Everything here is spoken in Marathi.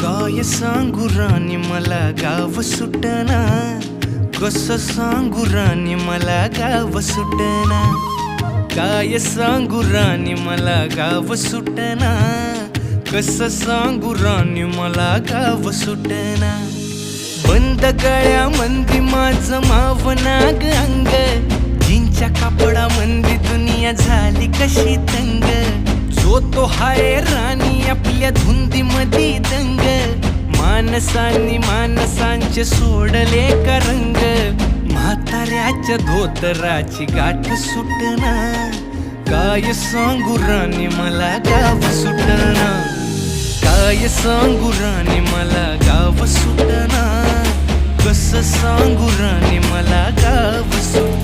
काय सांगू राणी मला गाव सुटना, कसं सांगू राणी मला गाव सुटना. काय सांगू राणी मला गाव सुटना, कसं सांगू राणी मला गाव सुटना. बंद गळ्यामंदी माझं मावनाग अंग, जीनच्या कापडामंदी दुनिया झाली कशी तंग. जो तो हाय राणी आपल्या धुंदीमधी दंग, माणसांनी माणसांचे सोडले का रंग. म्हाताऱ्याच्या धोतराची गाठ सुटना, काय सांगू राणी मला गाव सुटना. काय सांगू राणी मला गाव सुटना, कसं सांगू राणी मला गाव सुटना.